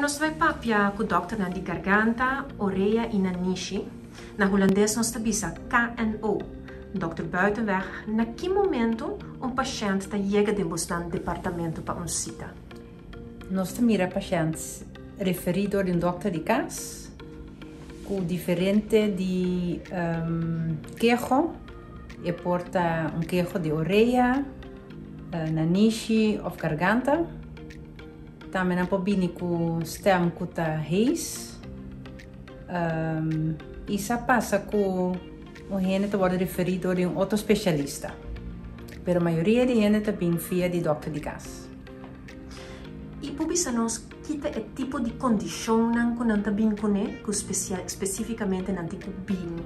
Nós vai papia com o doctor na de garganta, orelha e naniche. Na holandês nós tabisa KNO. Dr. Buitenweg, na que momento paciente chega de no departamento para cita? Nós mira pacientes referidos de doctor de casa, com diferente de queijo, e porta queijo de orelha, naniche ou garganta. Também pode com stem com reis. E isso passa com o gente wordt referido de outro especialista. Pero a maioria de gente também via de doctor de casa. E pubisa nós kita é tipo de condição não que não também com especificamente não tipo bem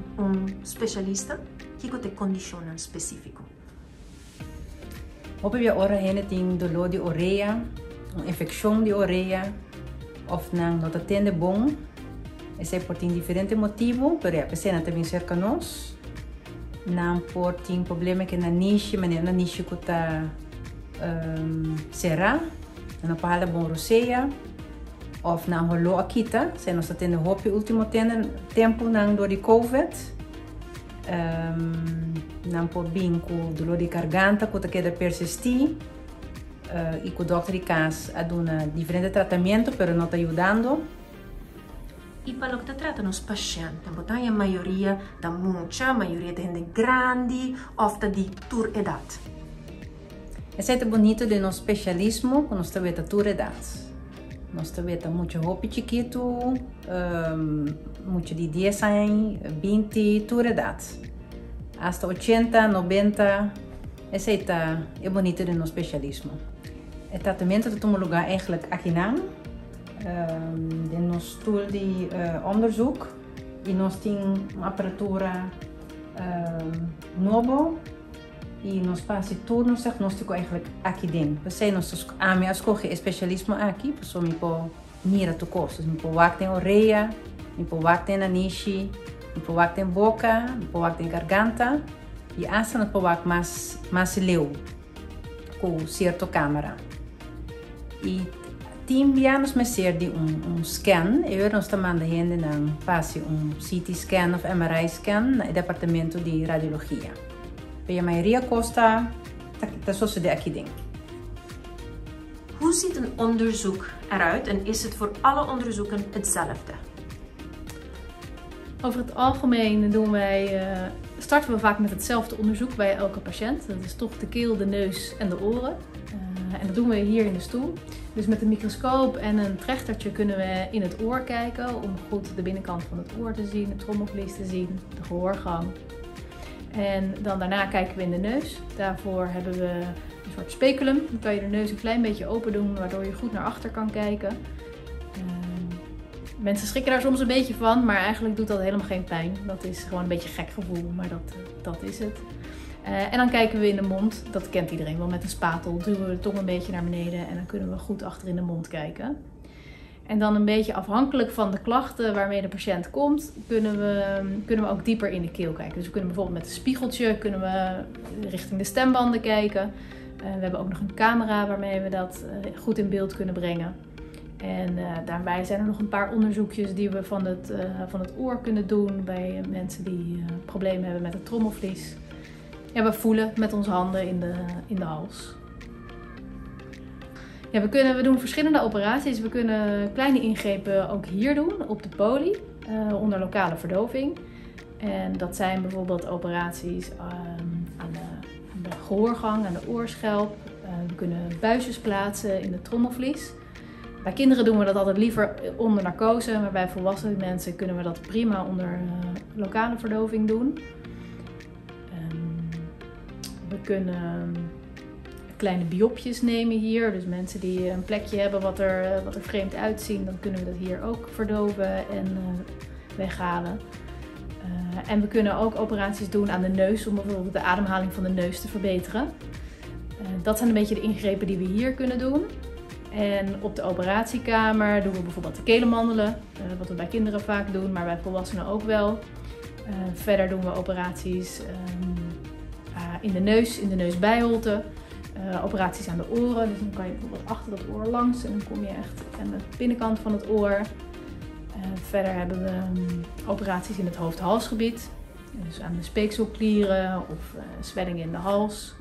especialista que tem condição específico. Op je oren gente tem dolor de orelha, infecção de orelha, of não atende bom. Esse é por diferentes motivos, mas a pessoa também cerca nós. Não por problema que na niche, mas na niche que está será, não pode bom roceia, of não rolou aqui tá, se nós atende hope último tempo não dor de COVID, não por bem com dolor de garganta que queda persistir, e com o doctor de casa a dar diferente tratamento, mas não está ajudando. E para o que trata nos pacientes, a maioria da a maioria de gente grande, ou de tour idade. Esse é bonito de nosso especialismo, que nós temos a tour idade. Nós temos muito roupa chiquito, muito de 10 anos, 20, tour idade. Hasta 80, 90, esse é bonito de nosso especialismo. O tratamento toma lugar eigenlijk aqui não. De nosso stoel de onderzoek e nós temos uma aparatura nova e nós passamos turno diagnóstico eigenlijk aqui dentro. Você nós escolhe especialismo aqui, pessoal me pode mira tu costas, me pode wachten orelha, me pode wachten naniche, me pode wachten boca, me pode wachten garganta e assim nós pode wachten mais leu com certa câmera. E 10 anos me ser de scan, e nós estamos indo na fase CT scan of MRI scan no departamento de radiologia. A maioria custa zoals de aqui dentro. Hoe ziet een onderzoek eruit en is het voor alle onderzoeken hetzelfde? Over het algemeen starten we vaak met hetzelfde onderzoek bij elke patiënt. Dat is toch de keel, de neus en de oren. En dat doen we hier in de stoel. Dus met een microscoop en een trechtertje kunnen we in het oor kijken om goed de binnenkant van het oor te zien, het trommelvlies te zien, de gehoorgang. En dan daarna kijken we in de neus. Daarvoor hebben we een soort speculum. Dan kan je de neus een klein beetje open doen, waardoor je goed naar achter kan kijken. Mensen schrikken daar soms een beetje van, maar eigenlijk doet dat helemaal geen pijn. Dat is gewoon een beetje een gek gevoel, maar dat is het. En dan kijken we in de mond, dat kent iedereen wel, met een spatel duwen we de tong een beetje naar beneden en dan kunnen we goed achter in de mond kijken. En dan een beetje afhankelijk van de klachten waarmee de patiënt komt, kunnen we ook dieper in de keel kijken. Dus we kunnen bijvoorbeeld met een spiegeltje richting de stembanden kijken. We hebben ook nog een camera waarmee we dat goed in beeld kunnen brengen. En daarbij zijn er nog een paar onderzoekjes die we van het oor kunnen doen bij mensen die problemen hebben met het trommelvlies. Ja, we voelen met onze handen in de hals. Ja, we doen verschillende operaties. We kunnen kleine ingrepen ook hier doen, op de poli, onder lokale verdoving. En dat zijn bijvoorbeeld operaties aan de gehoorgang, aan de oorschelp. We kunnen buisjes plaatsen in de trommelvlies. Bij kinderen doen we dat altijd liever onder narcose, maar bij volwassen mensen kunnen we dat prima onder lokale verdoving doen. We kunnen kleine biopjes nemen hier, dus mensen die een plekje hebben wat er vreemd uitzien, dan kunnen we dat hier ook verdoven en weghalen. En we kunnen ook operaties doen aan de neus om bijvoorbeeld de ademhaling van de neus te verbeteren. Dat zijn een beetje de ingrepen die we hier kunnen doen. En op de operatiekamer doen we bijvoorbeeld de kelenmandelen, wat we bij kinderen vaak doen, maar bij volwassenen ook wel. Verder doen we operaties in de neusbijholte. operaties aan de oren. Dus dan kan je bijvoorbeeld achter dat oor langs en dan kom je echt aan de binnenkant van het oor. Verder hebben we operaties in het hoofd-halsgebied. Dus aan de speekselklieren of zwellingen in de hals.